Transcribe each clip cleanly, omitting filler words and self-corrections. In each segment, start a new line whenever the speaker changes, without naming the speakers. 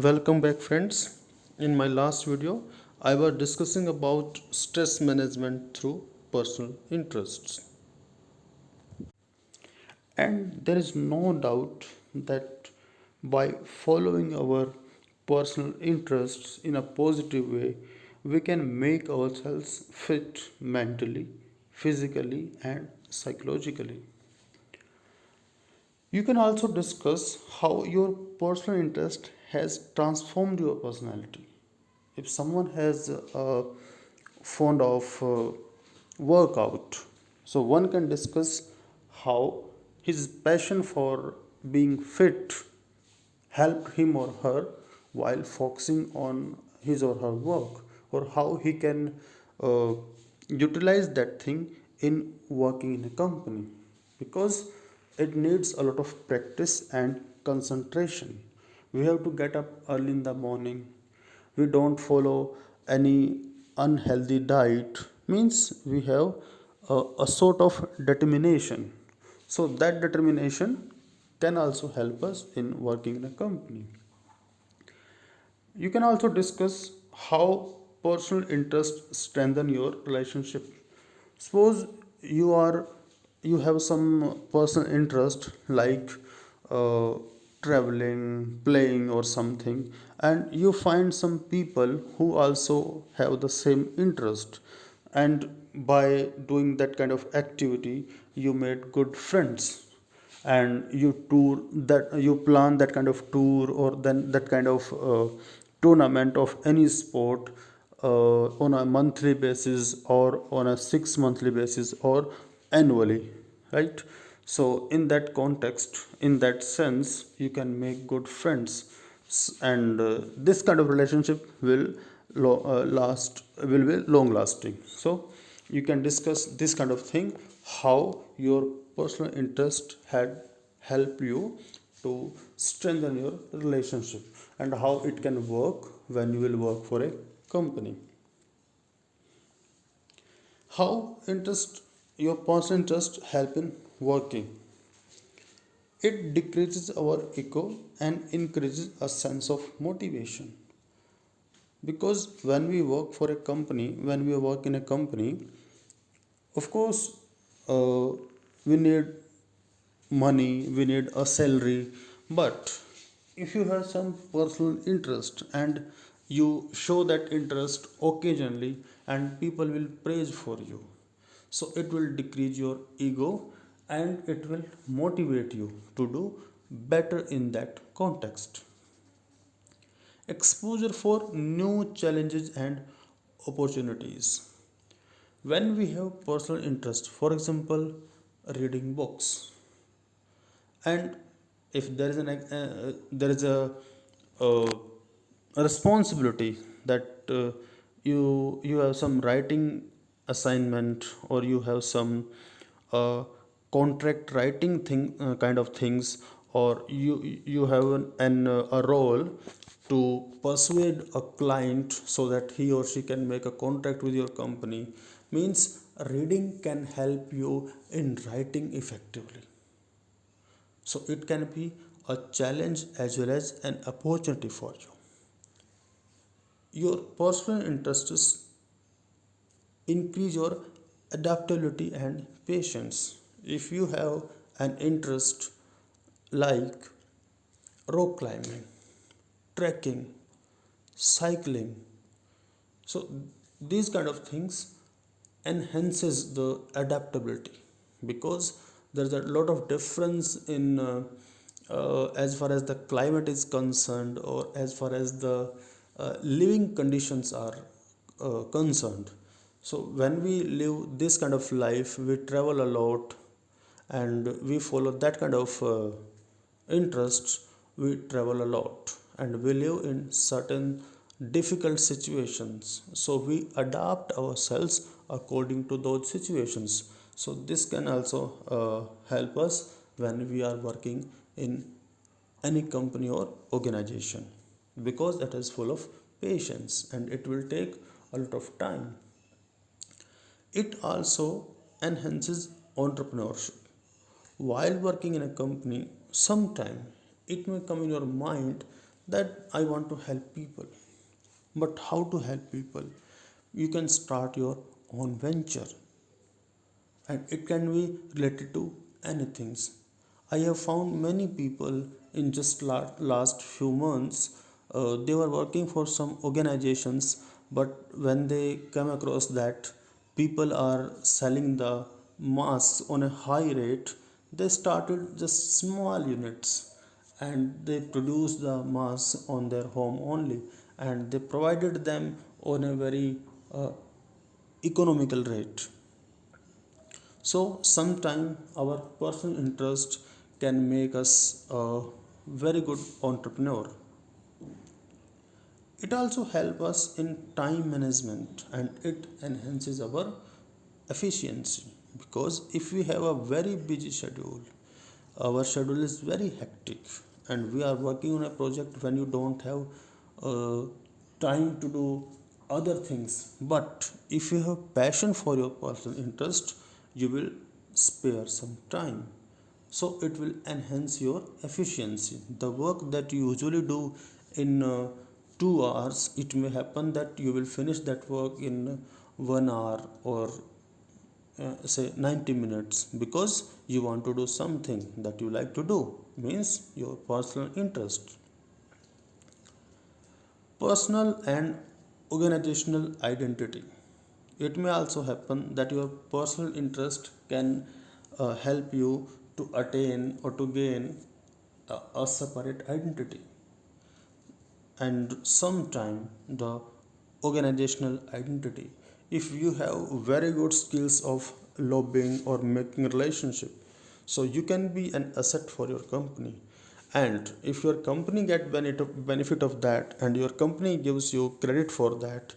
Welcome back, friends. In my last video I was discussing about stress management through personal interests, and there is no doubt that by following our personal interests in a positive way we can make ourselves fit mentally, physically and psychologically. You can also discuss how your personal interest has transformed your personality. If someone has fond of workout, so one can discuss how his passion for being fit helped him or her while focusing on his or her work, or how he can uh, utilize that thing in working in a company, because it needs a lot of practice and concentration. We have to get up early in the morning. We don't follow any unhealthy diet, means we have a sort of determination. So that determination can also help us in working in a company. You can also discuss how personal interest strengthen your relationship. Suppose you have some personal interest like uh, traveling, playing, or something, and you find some people who also have the same interest, and by doing that kind of activity, you made good friends, and you plan that kind of tour, or then that kind of tournament of any sport on a monthly basis, or on a 6 monthly basis, or annually, right? So in that context, in that sense, you can make good friends. And this kind of relationship will last, will be long lasting. So you can discuss this kind of thing, how your personal interest had helped you to strengthen your relationship, and how it can work when you will work for a company. How interest, your personal interest help in working? It decreases our ego and increases a sense of motivation. Because when we work for a company, when we work in a company, of course, we need money, we need a salary. But if you have some personal interest and you show that interest occasionally, and people will praise for you, so it will decrease your ego, and it will motivate you to do better in that context. Exposure for new challenges and opportunities. When we have personal interest, for example, reading books, and if there is uh, a responsibility that you have some writing assignment, or you have some uh, contract writing thing, kind of things, or you have a role to persuade a client so that he or she can make a contract with your company, means reading can help you in writing effectively. So it can be a challenge as well as an opportunity for you. Your personal interests increase your adaptability and patience. If you have an interest like rock climbing, trekking, cycling, so these kind of things enhances the adaptability, because there's a lot of difference in as far as the climate is concerned, or as far as the living conditions are concerned. So when we live this kind of life, we travel a lot, and we follow that kind of interests. We travel a lot, and we live in certain difficult situations, so we adapt ourselves according to those situations. So this can also help us when we are working in any company or organization, because it is full of patience and it will take a lot of time. It also enhances entrepreneurship. While working in a company, sometime it may come in your mind that I want to help people. But how to help people? You can start your own venture, and it can be related to anything. I have found many people in just last few months, they were working for some organizations, but when they come across that people are selling the masks on a high rate, they started just small units and they produced the masks on their home only, and they provided them on a very uh, economical rate. So, sometimes our personal interest can make us a very good entrepreneur. It also helps us in time management and it enhances our efficiency, because if we have a very busy schedule, our schedule is very hectic, and we are working on a project when you don't have uh, time to do other things. But if you have passion for your personal interest, you will spare some time, so it will enhance your efficiency. The work that you usually do in 2 hours, it may happen that you will finish that work in 1 hour, or say 90 minutes, because you want to do something that you like to do, means your personal interest. Personal and organizational identity. It may also happen that your personal interest can help you to attain or to gain a separate identity, and sometime the organizational identity. If you have very good skills of lobbying or making relationship, so you can be an asset for your company, and if your company get benefit of that and your company gives you credit for that,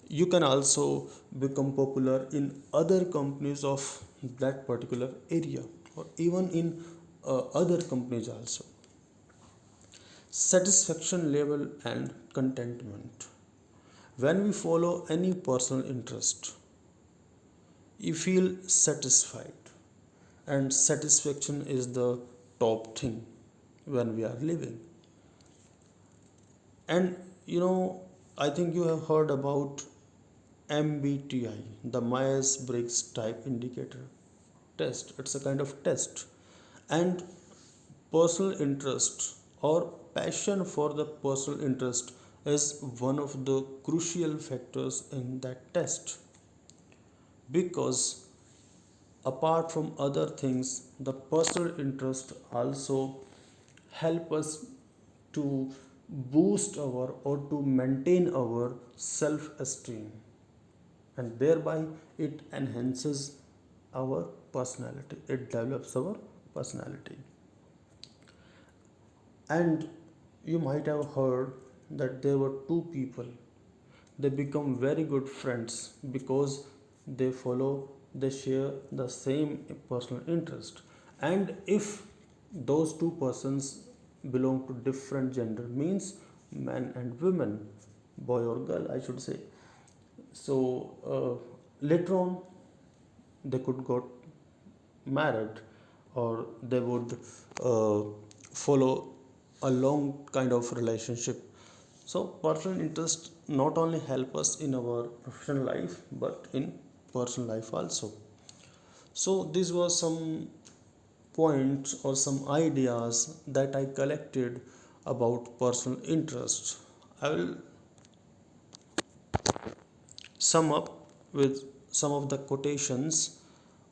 you can also become popular in other companies of that particular area, or even in other companies also. Satisfaction level and contentment. When we follow any personal interest, you feel satisfied, and satisfaction is the top thing when we are living. And I think you have heard about MBTI, the Myers Briggs Type Indicator test. It's a kind of test, and personal interest or passion for the personal interest is one of the crucial factors in that test, because apart from other things, the personal interest also help us to boost our or to maintain our self esteem, and thereby it enhances our personality, it develops our personality. And you might have heard that there were two people, they become very good friends because they share the same personal interest. And if those two persons belong to different gender, means man and women, boy or girl I should say, so later on they could got married, or they would follow a long kind of relationship. So personal interest not only help us in our professional life but in personal life also. So these were some points or some ideas that I collected about personal interest. I will sum up with some of the quotations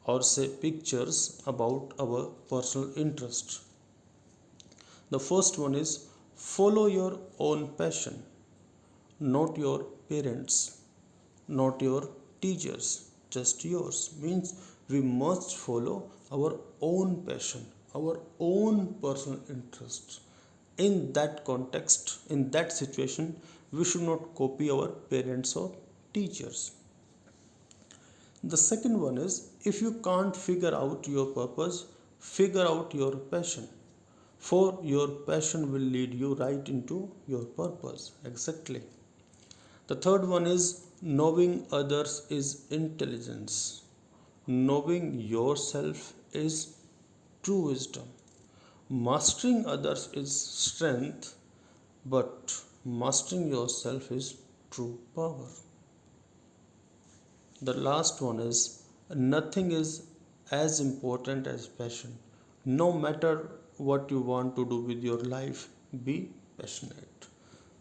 or say pictures about our personal interest. The first one is follow your own passion, not your parents, not your teachers, just yours. Means we must follow our own passion, our own personal interests. In that context, in that situation, we should not copy our parents or teachers. The second one is if you can't figure out your purpose, figure out your passion. For your passion will lead you right into your purpose. Exactly. The third one is knowing others is intelligence. Knowing yourself is true wisdom. Mastering others is strength. but mastering yourself is true power. The last one is nothing is as important as passion. No matter what you want to do with your life, be passionate.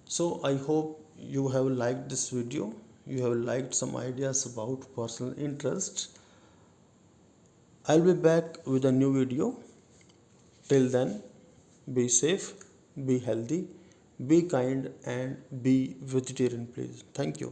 So, I hope you have liked this video. You have liked some ideas about personal interests. I'll be back with a new video. Till then, be safe, be healthy, be kind, and be vegetarian, please. Thank you.